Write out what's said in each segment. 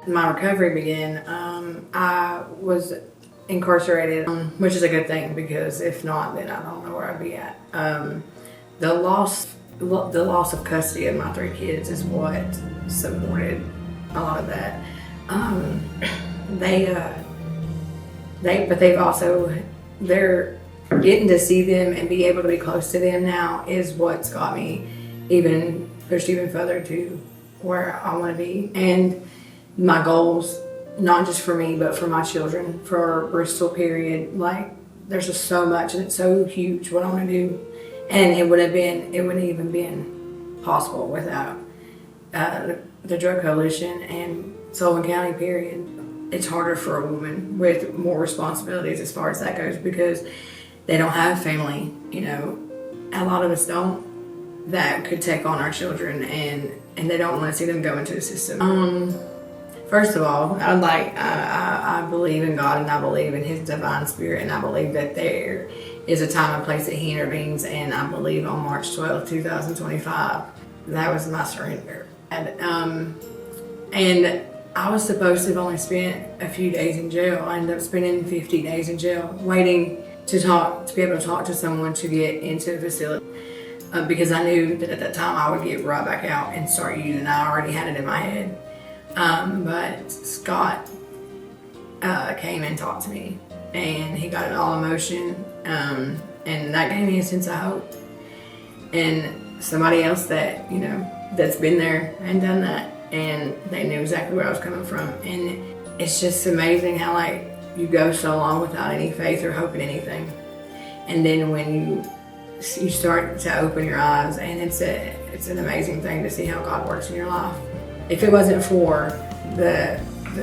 My recovery began. I was incarcerated, which is a good thing because if not, then I don't know where I'd be at. The loss of custody of my 3 kids is what supported a lot of that. They're getting to see them and be able to be close to them now is what's got me pushed even further to where I want to be. And my goals, not just for me, but for my children, for Bristol period, like there's just so much and it's so huge what I want to do. And it wouldn't even been possible without the Drug Coalition and Sullivan County period. It's harder for a woman with more responsibilities as far as that goes because they don't have family, a lot of us don't, that could take on our children and they don't want to see them go into the system. First of all, I believe in God and I believe in His divine spirit and I believe that there is a time and place that He intervenes, and I believe on March 12, 2025, that was my surrender. And I was supposed to have only spent a few days in jail. I ended up spending 50 days in jail waiting to be able to talk to someone to get into the facility. Because I knew that at that time I would get right back out and start using. I already had it in my head. But Scott came and talked to me, and he got it all in motion, and that gave me a sense of hope. And somebody else that that's been there and done that, and they knew exactly where I was coming from. And it's just amazing how you go so long without any faith or hope in anything, and then when you start to open your eyes, and it's an amazing thing to see how God works in your life. If it wasn't for the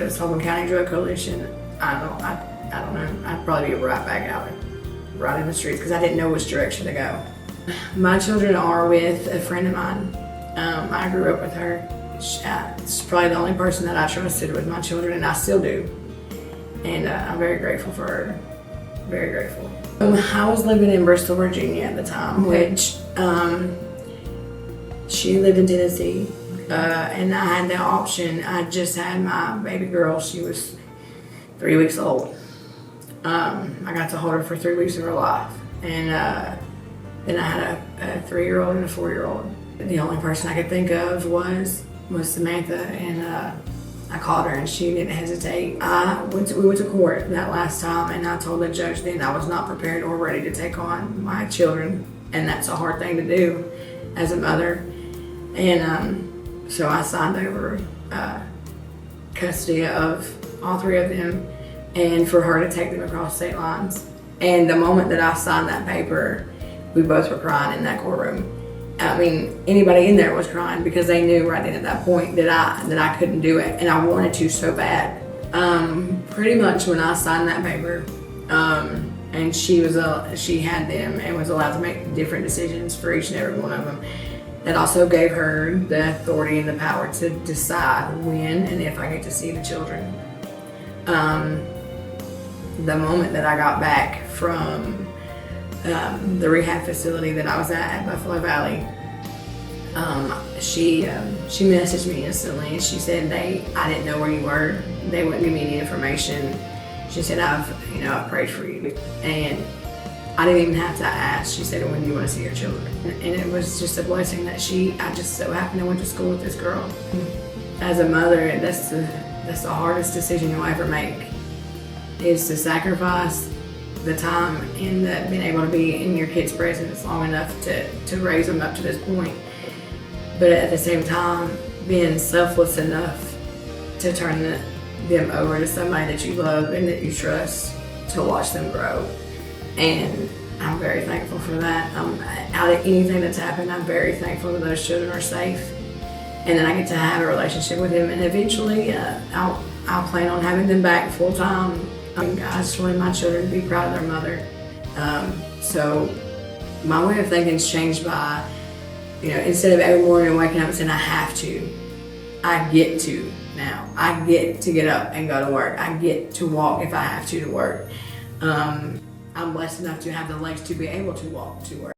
Sullivan County Drug Coalition, I don't know, I'd probably be right back out, right in the streets, because I didn't know which direction to go. My children are with a friend of mine. I grew up with her. She's probably the only person that I trusted with my children, and I still do. And I'm very grateful for her, very grateful. I was living in Bristol, Virginia at the time, which she lived in Tennessee. And I had the option. I just had my baby girl. She was 3 weeks old. I got to hold her for 3 weeks of her life. And then I had a 3-year-old and a 4-year-old. The only person I could think of was Samantha, and I called her and she didn't hesitate. We went to court that last time, and I told the judge then I was not prepared or ready to take on my children, and that's a hard thing to do as a mother. And so I signed over custody of all 3 of them, and for her to take them across state lines. And the moment that I signed that paper, we both were crying in that courtroom. I mean, anybody in there was crying because they knew right then at that point that I couldn't do it, and I wanted to so bad. Pretty much when I signed that paper, and she had them and was allowed to make different decisions for each and every one of them. That also gave her the authority and the power to decide when and if I get to see the children. The moment that I got back from the rehab facility that I was at Buffalo Valley, she messaged me instantly, and she said I didn't know where you were. They wouldn't give me any information. She said I've prayed for you, and I didn't even have to ask. She said, when do you want to see your children? And it was just a blessing that I just so happened to went to school with this girl. As a mother, that's the hardest decision you'll ever make, is to sacrifice the time and being able to be in your kid's presence long enough to raise them up to this point. But at the same time, being selfless enough to turn them over to somebody that you love and that you trust to watch them grow. And I'm very thankful for that. Out of anything that's happened, I'm very thankful that those children are safe, and then I get to have a relationship with them. And eventually, I'll plan on having them back full time. I just wanted my children to be proud of their mother. So my way of thinking's changed by, instead of every morning waking up and saying I have to, I get to now. I get to get up and go to work. I get to walk if I have to work. I'm blessed enough to have the legs to be able to walk to work.